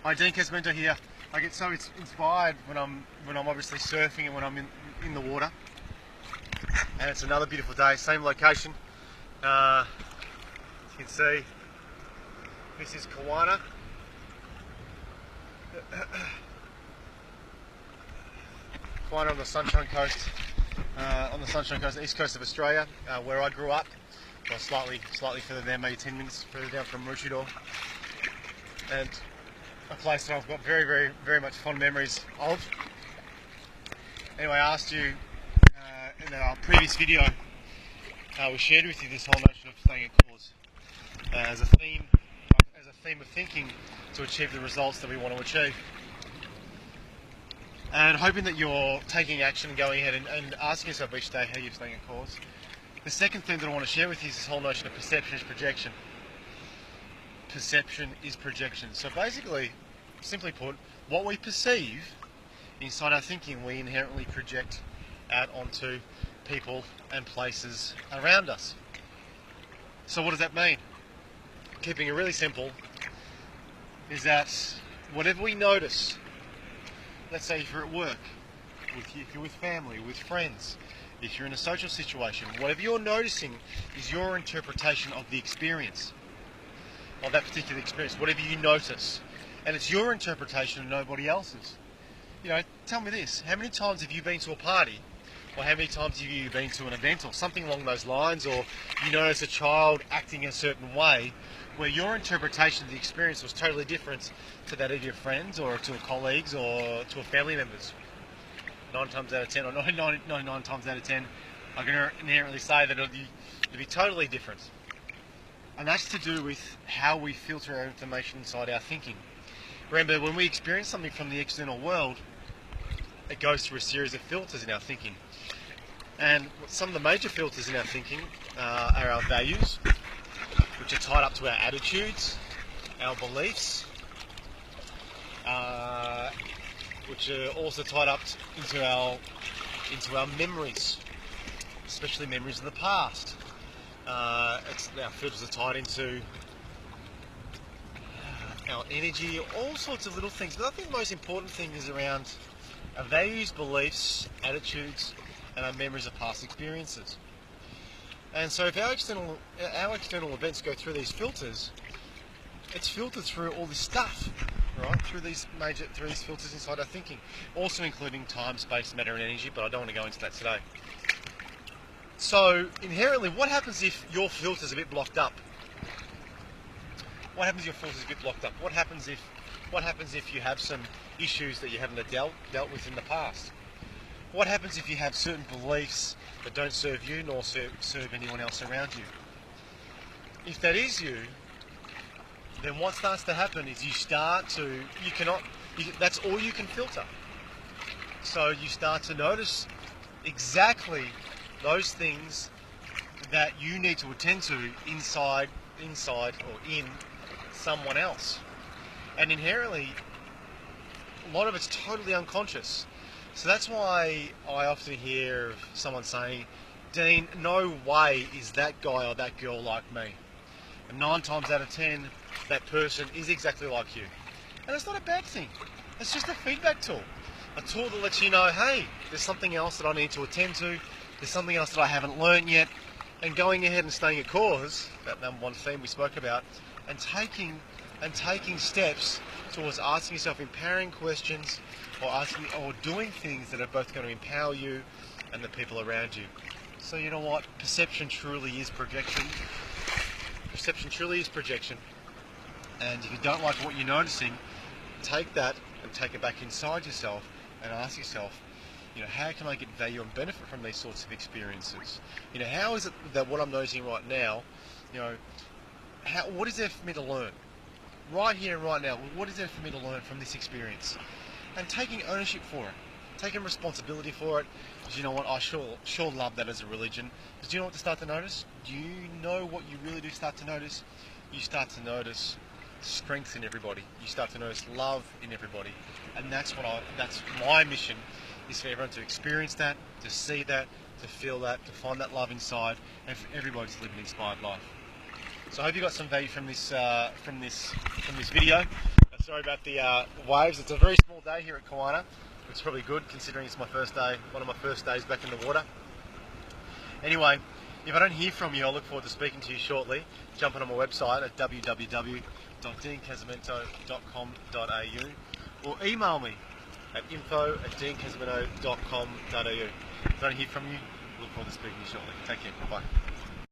Hi, Dean Casmento here. I get so inspired when I'm obviously surfing and when I'm in the water. And it's another beautiful day, same location. As you can see, this is Kawana. Kawana on the Sunshine Coast, the east coast of Australia, where I grew up. Well, slightly further down, maybe 10 minutes further down from Maroochydore. And a place that I've got very, very much fond memories of. Anyway, I asked you in our previous video, we shared with you this whole notion of staying at course as a theme of thinking to achieve the results that we want to achieve. And hoping that you're taking action and going ahead and asking yourself each day how you're staying at course. The second thing that I want to share with you is this whole notion of perception is projection. Perception is projection. So basically, simply put, what we perceive inside our thinking, we inherently project out onto people and places around us. So what does that mean? Keeping it really simple, is that whatever we notice, let's say if you're at work, if you're with family, with friends, if you're in a social situation, whatever you're noticing is your interpretation of the experience, of that particular experience, whatever you notice. And it's your interpretation and nobody else's. You know, tell me this, how many times have you been to a party, or how many times have you been to an event or something along those lines, or you notice a child acting a certain way where your interpretation of the experience was totally different to that of your friends or to colleagues or to a family members? 9 times out of 10, or 99 times out of 10, I can inherently say that it'll be totally different. And that's to do with how we filter our information inside our thinking. Remember, when we experience something from the external world, it goes through a series of filters in our thinking. And some of the major filters in our thinking are our values, which are tied up to our attitudes, our beliefs, which are also tied up into our memories, especially memories of the past. Our filters are tied into our energy, all sorts of little things. But I think the most important thing is around our values, beliefs, attitudes, and our memories of past experiences. And so if our external events go through these filters, it's filtered through all this stuff, right? Through these filters inside our thinking, also including time, space, matter, and energy. But I don't want to go into that today. So inherently, what happens if your filter's a bit blocked up? What happens if your filter's a bit blocked up? What happens if you have some issues that you haven't dealt with in the past? What happens if you have certain beliefs that don't serve you nor serve anyone else around you? If that is you, then what starts to happen is that's all you can filter. So you start to notice exactly those things that you need to attend to inside or in someone else. And inherently, a lot of it's totally unconscious. So that's why I often hear of someone saying, Dean, no way is that guy or that girl like me. And 9 times out of 10, that person is exactly like you. And it's not a bad thing. It's just a feedback tool. A tool that lets you know, hey, there's something else that I need to attend to. There's something else that I haven't learned yet. And going ahead and staying at course, that number one theme we spoke about, and taking steps towards asking yourself empowering questions, or doing things that are both going to empower you and the people around you. So you know what? Perception truly is projection. Perception truly is projection. And if you don't like what you're noticing, take that and take it back inside yourself and ask yourself, you know, how can I get value and benefit from these sorts of experiences? You know, how is it that what I'm noticing right now, you know, what is there for me to learn? Right here and right now, what is there for me to learn from this experience? And taking ownership for it, taking responsibility for it. Because you know what, I sure love that as a religion. Because do you know what to start to notice? Do you know what you really do start to notice? You start to notice strength in everybody. You start to notice love in everybody. And that's my mission, is for everyone to experience that, to see that, to feel that, to find that love inside, and for everybody to live an inspired life. So I hope you got some value from this video. Sorry about the waves. It's a very small day here at Kawana, which is probably good considering it's my first day, one of my first days back in the water. Anyway, if I don't hear from you, I'll look forward to speaking to you shortly. Jump on my website at www.deancasamento.com.au or email me at info@deancasamento.com.au. If I don't hear from you, look forward to speaking to you shortly. Take care. Bye.